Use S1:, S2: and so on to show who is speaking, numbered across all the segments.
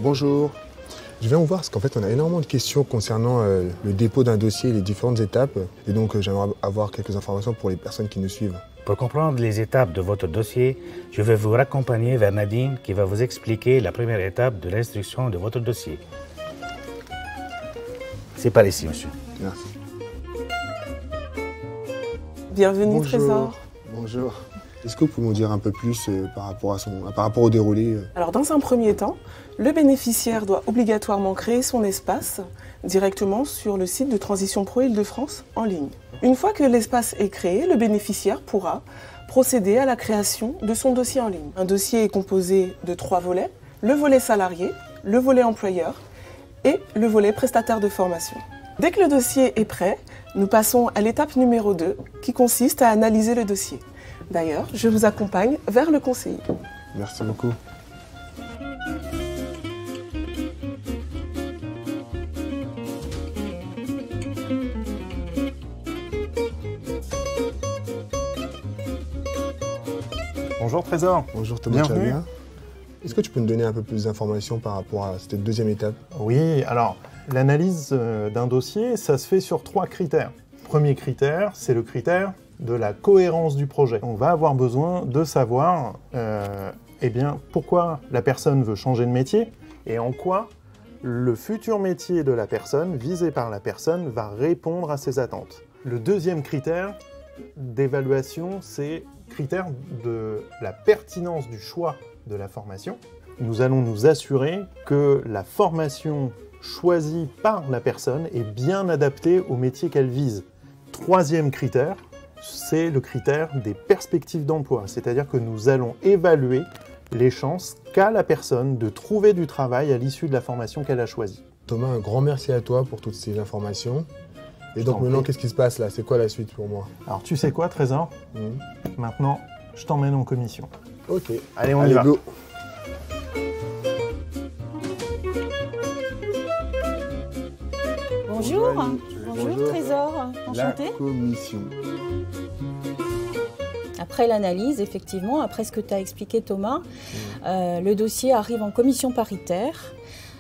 S1: Bonjour. Je viens vous voir parce qu'en fait, on a énormément de questions concernant le dépôt d'un dossier et les différentes étapes. Et donc, j'aimerais avoir quelques informations pour les personnes qui nous suivent.
S2: Pour comprendre les étapes de votre dossier, je vais vous raccompagner vers Nadine qui va vous expliquer la première étape de l'instruction de votre dossier. C'est par ici, monsieur.
S1: Merci.
S3: Bienvenue,
S1: Bonjour.
S3: Trésor.
S1: Bonjour. Est-ce que vous pouvez nous dire un peu plus par rapport au déroulé
S3: Alors, dans un premier temps, le bénéficiaire doit obligatoirement créer son espace directement sur le site de Transition Pro Île-de-France en ligne. Une fois que l'espace est créé, le bénéficiaire pourra procéder à la création de son dossier en ligne. Un dossier est composé de 3 volets, le volet salarié, le volet employeur et le volet prestataire de formation. Dès que le dossier est prêt, nous passons à l'étape numéro 2 qui consiste à analyser le dossier. D'ailleurs, je vous accompagne vers le conseiller.
S1: Merci beaucoup.
S4: Bonjour Trésor.
S1: Bonjour Thomas, tu vas
S4: Bienvenue.
S1: bien? Est-ce que tu peux nous donner un peu plus d'informations par rapport à cette deuxième étape?
S4: Oui, alors l'analyse d'un dossier, ça se fait sur 3 critères. Premier critère, c'est le critère de la cohérence du projet. On va avoir besoin de savoir pourquoi la personne veut changer de métier et en quoi le futur métier de la personne, visé par la personne, va répondre à ses attentes. Le deuxième critère d'évaluation, c'est le critère de la pertinence du choix de la formation. Nous allons nous assurer que la formation choisie par la personne est bien adaptée au métier qu'elle vise. Troisième critère, c'est le critère des perspectives d'emploi, c'est-à-dire que nous allons évaluer les chances qu'a la personne de trouver du travail à l'issue de la formation qu'elle a choisie.
S1: Thomas, un grand merci à toi pour toutes ces informations. Et donc
S4: t'en
S1: maintenant,
S4: prie.
S1: qu'est-ce qui se passe là? C'est quoi la suite pour moi?
S4: Alors tu sais quoi, Trésor? Maintenant, je t'emmène en commission.
S1: Ok.
S4: Allez, on y va.
S1: Go.
S5: Bonjour.
S1: Bonjour,
S5: Bonjour Trésor, enchantée.
S1: La commission.
S5: Après l'analyse, effectivement, après ce que tu as expliqué Thomas, le dossier arrive en commission paritaire.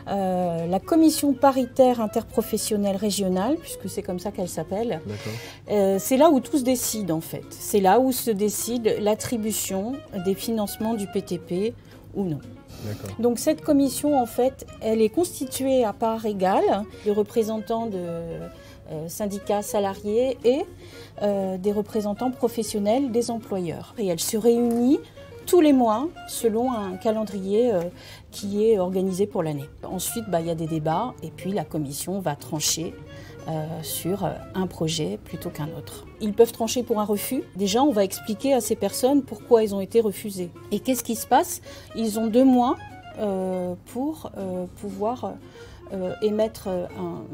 S5: La commission paritaire interprofessionnelle régionale, puisque c'est comme ça qu'elle s'appelle, c'est là où tout se décide en fait. C'est là où se décide l'attribution des financements du PTP ou non. Donc cette commission, en fait, elle est constituée à parts égales de représentants de syndicats salariés et des représentants professionnels des employeurs. Et elle se réunit tous les mois selon un calendrier qui est organisé pour l'année. Ensuite, il y a des débats et puis la commission va trancher sur un projet plutôt qu'un autre. Ils peuvent trancher pour un refus. Déjà, on va expliquer à ces personnes pourquoi ils ont été refusés. Et qu'est-ce qui se passe? Ils ont 2 mois pour pouvoir émettre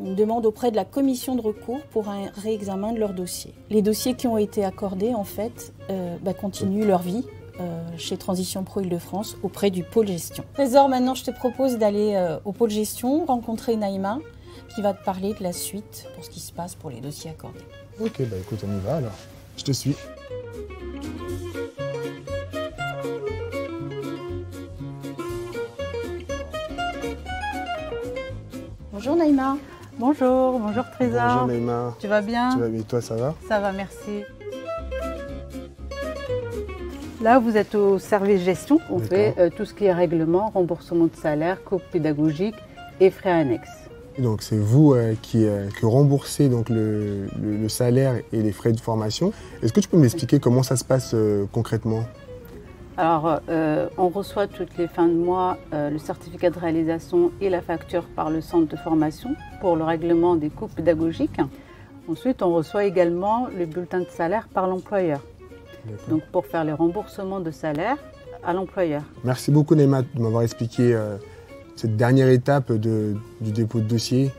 S5: une demande auprès de la commission de recours pour un réexamen de leur dossier. Les dossiers qui ont été accordés, en fait, continuent leur vie chez Transition Pro Île-de-France auprès du pôle gestion. Trésor, maintenant, je te propose d'aller au pôle gestion, rencontrer Naïma, qui va te parler de la suite pour ce qui se passe pour les dossiers accordés.
S1: Ok, écoute, on y va alors. Je te suis.
S6: Bonjour Naïma. Bonjour Trésor.
S1: Bonjour Naïma.
S6: Tu vas bien?
S1: Tu vas bien, toi, ça va?
S6: Ça va, merci. Là, vous êtes au service gestion. On fait tout ce qui est règlement, remboursement de salaire, coûts pédagogiques et frais annexes.
S1: Donc c'est vous qui remboursez donc, le salaire et les frais de formation. Est-ce que tu peux m'expliquer comment ça se passe concrètement?
S6: Alors, on reçoit toutes les fins de mois le certificat de réalisation et la facture par le centre de formation pour le règlement des coûts pédagogiques. Ensuite, on reçoit également le bulletin de salaire par l'employeur. Donc pour faire les remboursements de salaire à l'employeur.
S1: Merci beaucoup Naïma de m'avoir expliqué cette dernière étape du dépôt de dossier.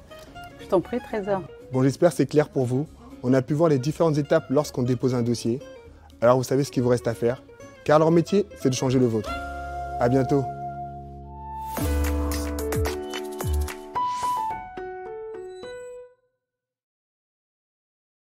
S6: Je t'en prie, Trésor.
S1: Bon, j'espère que c'est clair pour vous. On a pu voir les différentes étapes lorsqu'on dépose un dossier. Alors vous savez ce qu'il vous reste à faire, car leur métier, c'est de changer le vôtre. À bientôt.